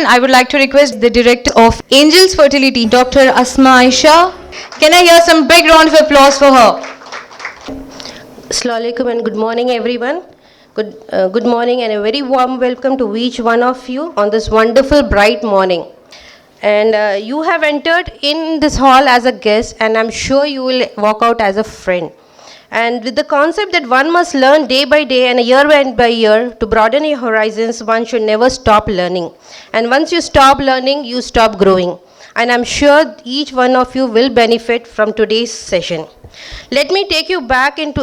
I would like to request the director of Angels Fertility, Dr. Asma Aisha. Can I hear some big round of applause for her? Assalamu alaikum and good morning, everyone. Good morning and a very warm welcome to each one of you on this wonderful bright morning. And you have entered in this hall as a guest, and I'm sure you will walk out as a friend. And with the concept that one must learn day by day and year by year to broaden your horizons, one should never stop learning. And once you stop learning, you stop growing. And I'm sure each one of you will benefit from today's session. Let me take you back in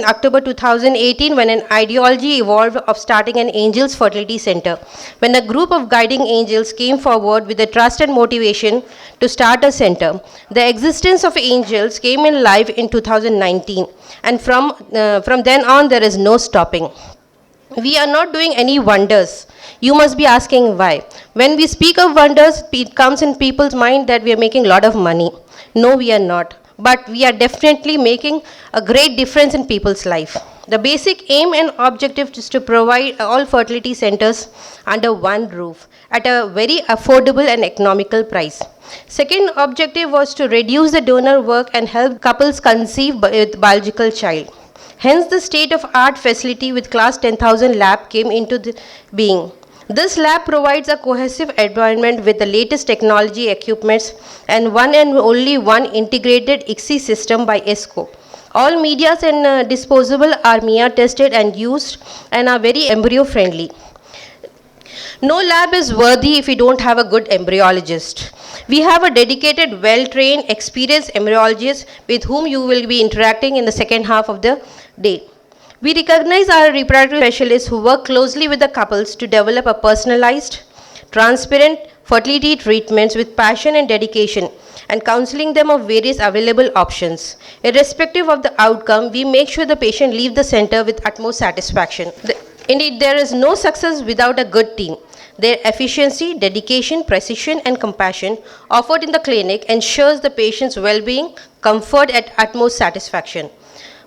October 2018 when an ideology evolved of starting an Angels Fertility Center. When a group of guiding angels came forward with the trust and motivation to start a center. The existence of angels came in life in 2019, and from then on there is no stopping. We are not doing any wonders. You must be asking why. When we speak of wonders, it comes in people's mind that we are making a lot of money. No, we are not. But we are definitely making a great difference in people's life. The basic aim and objective is to provide all fertility centers under one roof at a very affordable and economical price. Second objective was to reduce the donor work and help couples conceive with biological child. Hence, the state-of-art facility with Class 10,000 lab came into being. This lab provides a cohesive environment with the latest technology equipments and only one integrated ICSI system by ESCO. All medias and disposable are MIA tested and used and are very embryo friendly. No lab is worthy if you don't have a good embryologist. We have a dedicated, well-trained, experienced embryologist with whom you will be interacting in the second half of the day. We recognize our reproductive specialists who work closely with the couples to develop a personalized, transparent fertility treatments with passion and dedication and counseling them of various available options. Irrespective of the outcome, we make sure the patient leaves the center with utmost satisfaction. Indeed, there is no success without a good team. Their efficiency, dedication, precision, and compassion offered in the clinic ensures the patient's well-being, comfort, and utmost satisfaction.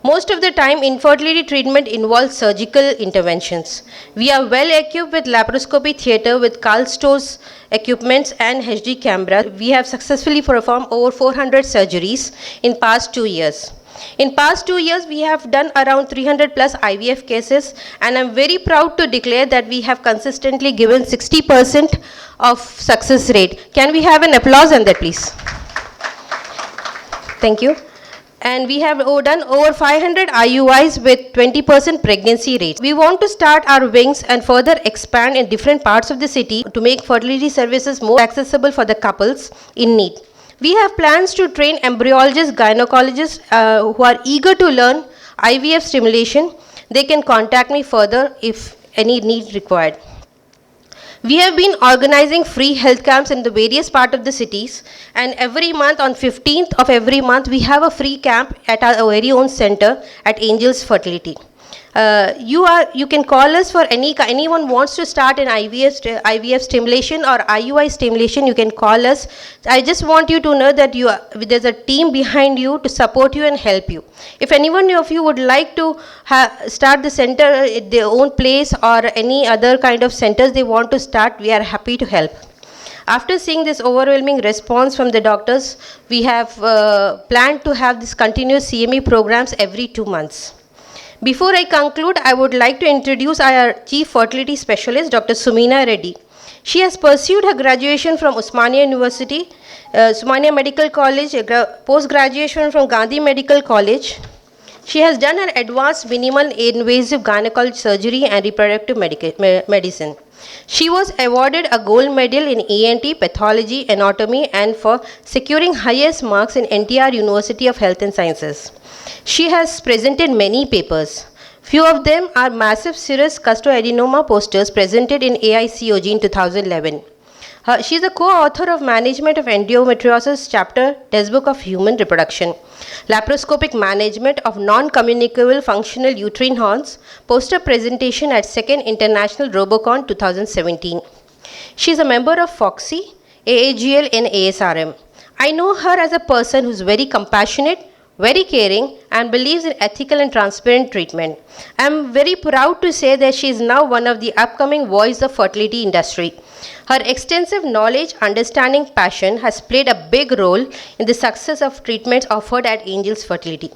Most of the time, infertility treatment involves surgical interventions. We are well equipped with laparoscopy theater with Karl Storz equipments and HD camera. We have successfully performed over 400 surgeries in past 2 years. In past 2 years, we have done around 300 plus IVF cases, and I'm very proud to declare that we have consistently given 60% of success rate. Can we have an applause on that, please? Thank you. And we have done over 500 IUIs with 20% pregnancy rate. We want to start our wings and further expand in different parts of the city to make fertility services more accessible for the couples in need. We have plans to train embryologists, gynecologists who are eager to learn IVF stimulation. They can contact me further if any need required. We have been organizing free health camps in the various parts of the cities, and every month on 15th of every month we have a free camp at our very own center at Angels Fertility. You can call us for anyone wants to start an IVF stimulation or IUI stimulation. You can call us. I just want you to know that there's a team behind you to support you and help you. If anyone of you would like to start the center at their own place or any other kind of centers they want to start, we are happy to help. After seeing this overwhelming response from the doctors, we have planned to have this continuous CME programs every 2 months. Before I conclude, I would like to introduce our Chief Fertility Specialist, Dr. Sumina Reddy. She has pursued her graduation from Osmania University, Osmania Medical College, post-graduation from Gandhi Medical College. She has done her advanced minimal invasive gynecology surgery and reproductive medicine. She was awarded a gold medal in ENT, pathology, anatomy, and for securing highest marks in NTR University of Health and Sciences. She has presented many papers. Few of them are massive serous cystinoadenoma posters presented in AICOG in 2011. She is a co-author of Management of Endometriosis chapter, Textbook of Human Reproduction, Laparoscopic Management of Non-Communicable Functional Uterine Horns, poster presentation at 2nd International Robocon 2017. She is a member of FOXY, AAGL and ASRM. I know her as a person who is very compassionate, very caring, and believes in ethical and transparent treatment. I am very proud to say that she is now one of the upcoming voice of fertility industry. Her extensive knowledge, understanding, passion has played a big role in the success of treatments offered at Angels Fertility.